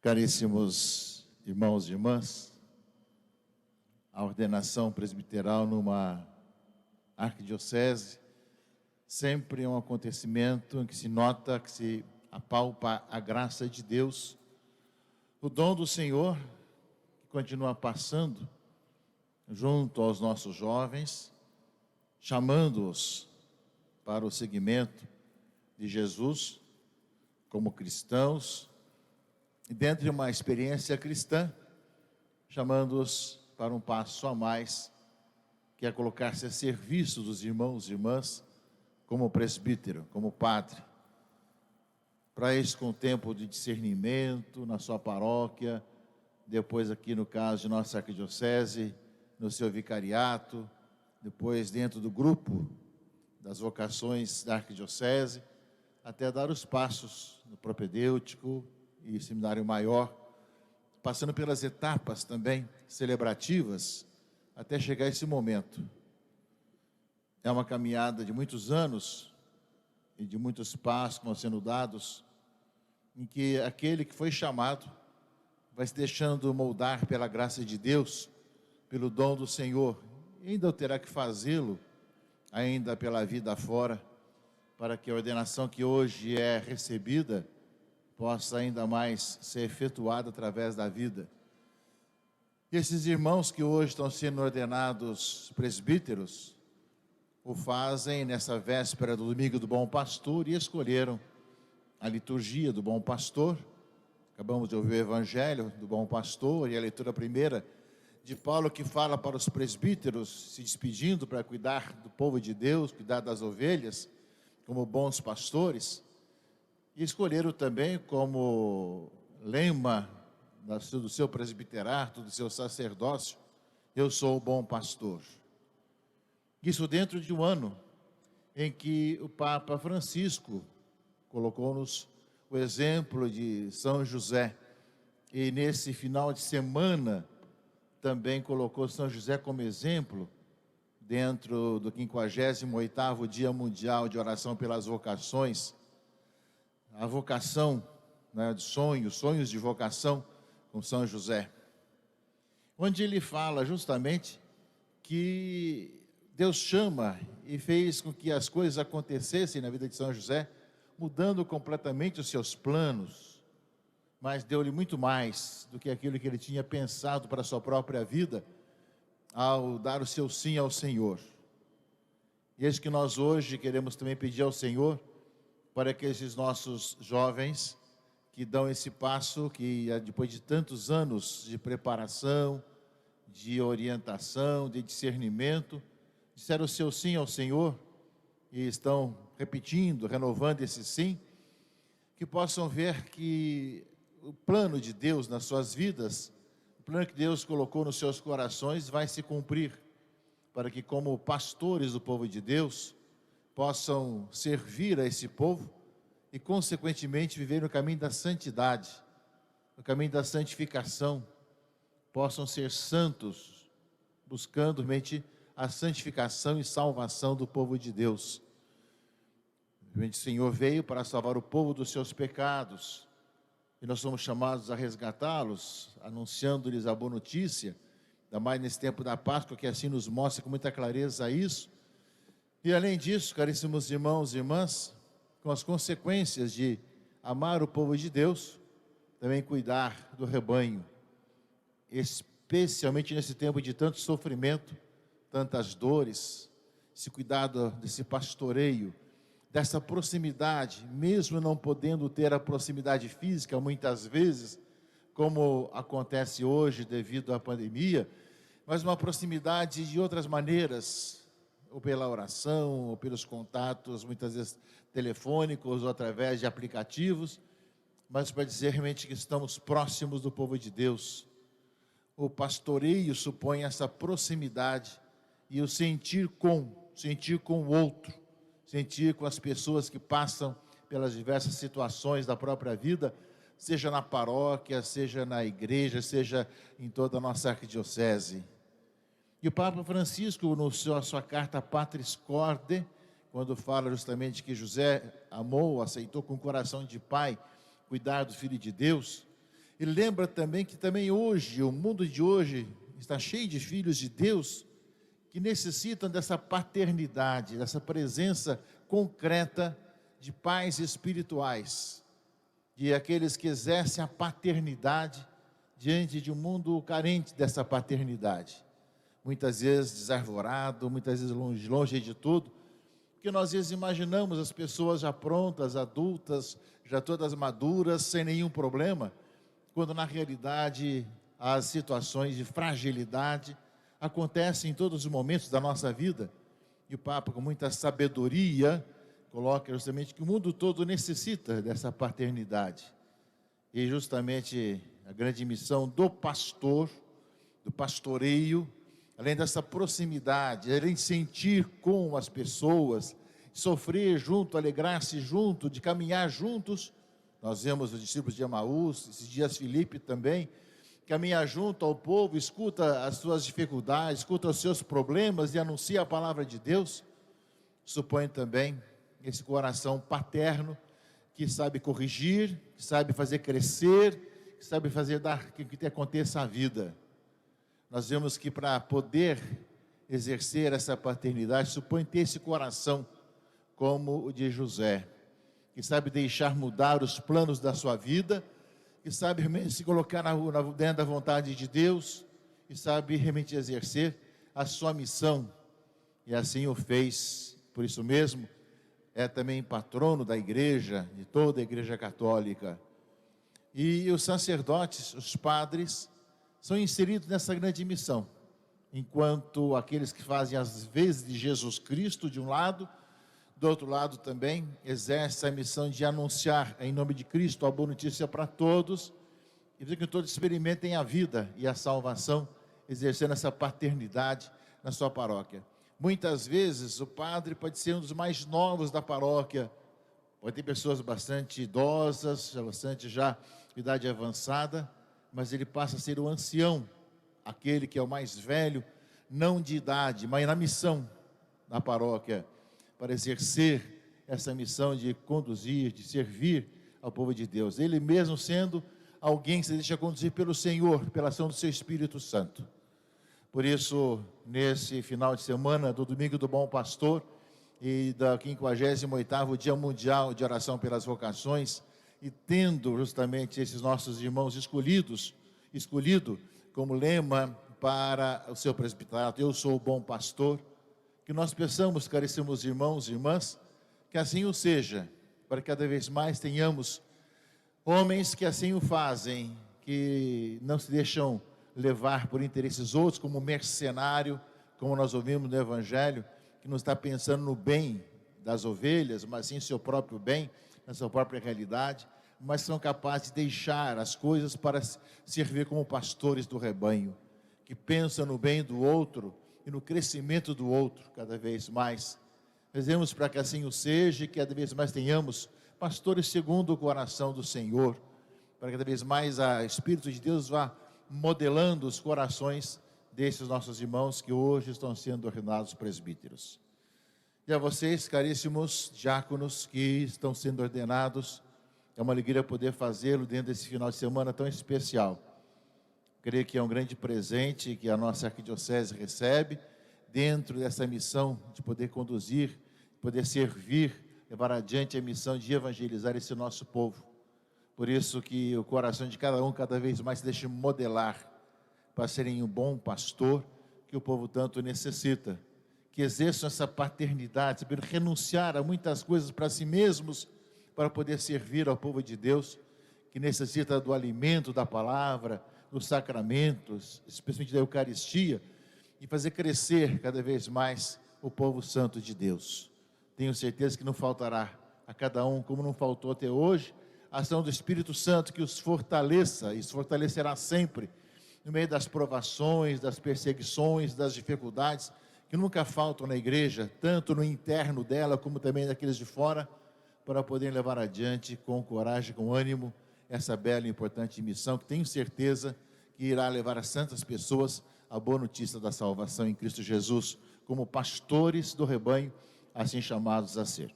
Caríssimos irmãos e irmãs, a ordenação presbiteral numa arquidiocese sempre é um acontecimento em que se nota, que se apalpa a graça de Deus, o dom do Senhor que continua passando junto aos nossos jovens, chamando-os para o seguimento de Jesus como cristãos, e dentro de uma experiência cristã, chamando-os para um passo a mais, que é colocar-se a serviço dos irmãos e irmãs, como presbítero, como padre, para isso com tempo de discernimento na sua paróquia, depois aqui no caso de nossa arquidiocese, no seu vicariato, depois dentro do grupo das vocações da arquidiocese, até dar os passos no propedêutico e seminário maior, passando pelas etapas também celebrativas, até chegar a esse momento. É uma caminhada de muitos anos e de muitos passos que vão sendo dados, em que aquele que foi chamado vai se deixando moldar pela graça de Deus, pelo dom do Senhor, e ainda terá que fazê-lo, ainda pela vida fora, para que a ordenação que hoje é recebida possa ainda mais ser efetuada através da vida. E esses irmãos que hoje estão sendo ordenados presbíteros, o fazem nessa véspera do Domingo do Bom Pastor e escolheram a liturgia do Bom Pastor. Acabamos de ouvir o Evangelho do Bom Pastor e a leitura primeira de Paulo, que fala para os presbíteros, se despedindo para cuidar do povo de Deus, cuidar das ovelhas, como bons pastores. E escolheram também como lema do seu presbiterato, do seu sacerdócio, eu sou o bom pastor. Isso dentro de um ano em que o Papa Francisco colocou-nos o exemplo de São José. E nesse final de semana também colocou São José como exemplo dentro do 58º Dia Mundial de Oração pelas Vocações. A vocação, né, de sonhos de vocação com São José, onde ele fala justamente que Deus chama e fez com que as coisas acontecessem na vida de São José, mudando completamente os seus planos, mas deu-lhe muito mais do que aquilo que ele tinha pensado para a sua própria vida, ao dar o seu sim ao Senhor. E é isso que nós hoje queremos também pedir ao Senhor, para que esses nossos jovens que dão esse passo, que depois de tantos anos de preparação, de orientação, de discernimento, disseram o seu sim ao Senhor e estão repetindo, renovando esse sim, que possam ver que o plano de Deus nas suas vidas, o plano que Deus colocou nos seus corações vai se cumprir, para que como pastores do povo de Deus, possam servir a esse povo e, consequentemente, viver no caminho da santidade, no caminho da santificação, possam ser santos, buscando realmente a santificação e salvação do povo de Deus. O Senhor veio para salvar o povo dos seus pecados, e nós somos chamados a resgatá-los, anunciando-lhes a boa notícia, ainda mais nesse tempo da Páscoa, que assim nos mostra com muita clareza isso. E além disso, caríssimos irmãos e irmãs, com as consequências de amar o povo de Deus, também cuidar do rebanho, especialmente nesse tempo de tanto sofrimento, tantas dores, esse cuidado desse pastoreio, dessa proximidade, mesmo não podendo ter a proximidade física muitas vezes, como acontece hoje devido à pandemia, mas uma proximidade de outras maneiras, ou pela oração, ou pelos contatos, muitas vezes telefônicos, ou através de aplicativos, mas para dizer realmente que estamos próximos do povo de Deus. O pastoreio supõe essa proximidade e o sentir com o outro, sentir com as pessoas que passam pelas diversas situações da própria vida, seja na paróquia, seja na igreja, seja em toda a nossa arquidiocese. E o Papa Francisco, na sua carta Patris Corde, quando fala justamente que José amou, aceitou com o coração de pai cuidar do Filho de Deus, E lembra também que também hoje, o mundo de hoje está cheio de filhos de Deus que necessitam dessa paternidade, dessa presença concreta de pais espirituais, de aqueles que exercem a paternidade diante de um mundo carente dessa paternidade. Muitas vezes desarvorado, muitas vezes longe de tudo, porque nós às vezes imaginamos as pessoas já prontas, adultas, já todas maduras, sem nenhum problema, quando na realidade as situações de fragilidade acontecem em todos os momentos da nossa vida. E o Papa, com muita sabedoria, coloca justamente que o mundo todo necessita dessa paternidade. E justamente a grande missão do pastor, do pastoreio, além dessa proximidade, além de sentir com as pessoas, sofrer junto, alegrar-se junto, de caminhar juntos. Nós vemos os discípulos de Emaús, esses dias Filipe também, caminha junto ao povo, escuta as suas dificuldades, escuta os seus problemas e anuncia a palavra de Deus. Supõe também esse coração paterno, que sabe corrigir, que sabe fazer crescer, que sabe fazer dar que aconteça a vida. Nós vemos que para poder exercer essa paternidade, supõe ter esse coração como o de José, que sabe deixar mudar os planos da sua vida, que sabe realmente se colocar dentro da vontade de Deus, e sabe realmente exercer a sua missão, e assim o fez. Por isso mesmo, é também patrono da igreja, de toda a igreja católica. E os sacerdotes, os padres, são inseridos nessa grande missão, enquanto aqueles que fazem as vezes de Jesus Cristo, de um lado, do outro lado também, exerce a missão de anunciar, em nome de Cristo, a boa notícia para todos, e que todos experimentem a vida e a salvação, exercendo essa paternidade na sua paróquia. Muitas vezes o padre pode ser um dos mais novos da paróquia, pode ter pessoas bastante idosas, bastante já idade avançada, mas ele passa a ser o ancião, aquele que é o mais velho, não de idade, mas na missão da paróquia, para exercer essa missão de conduzir, de servir ao povo de Deus. Ele mesmo sendo alguém que se deixa conduzir pelo Senhor, pela ação do seu Espírito Santo. Por isso, nesse final de semana do Domingo do Bom Pastor e da 58º Dia Mundial de Oração pelas Vocações, e tendo justamente esses nossos irmãos escolhido como lema para o seu presbiterato, eu sou o bom pastor, que nós peçamos, caríssimos irmãos e irmãs, que assim o seja, para que cada vez mais tenhamos homens que assim o fazem, que não se deixam levar por interesses outros, como mercenário, como nós ouvimos no Evangelho, que não está pensando no bem das ovelhas, mas sim no seu próprio bem, na sua própria realidade, mas são capazes de deixar as coisas para servir como pastores do rebanho, que pensam no bem do outro e no crescimento do outro cada vez mais. Rezemos para que assim o seja e que cada vez mais tenhamos pastores segundo o coração do Senhor, para que cada vez mais o Espírito de Deus vá modelando os corações desses nossos irmãos que hoje estão sendo ordenados presbíteros. E a vocês, caríssimos diáconos que estão sendo ordenados, é uma alegria poder fazê-lo dentro desse final de semana tão especial. Creio que é um grande presente que a nossa arquidiocese recebe, dentro dessa missão de poder conduzir, poder servir, levar adiante a missão de evangelizar esse nosso povo. Por isso que o coração de cada um cada vez mais se deixa modelar, para serem um bom pastor, que o povo tanto necessita, que exerçam essa paternidade, saber renunciar a muitas coisas para si mesmos, para poder servir ao povo de Deus, que necessita do alimento da palavra, dos sacramentos, especialmente da Eucaristia, e fazer crescer cada vez mais o povo santo de Deus. Tenho certeza que não faltará a cada um, como não faltou até hoje, a ação do Espírito Santo que os fortaleça, e os fortalecerá sempre, no meio das provações, das perseguições, das dificuldades, que nunca faltam na igreja, tanto no interno dela, como também daqueles de fora, para poderem levar adiante com coragem, com ânimo, essa bela e importante missão, que tenho certeza que irá levar a santas pessoas a boa notícia da salvação em Cristo Jesus, como pastores do rebanho, assim chamados a ser.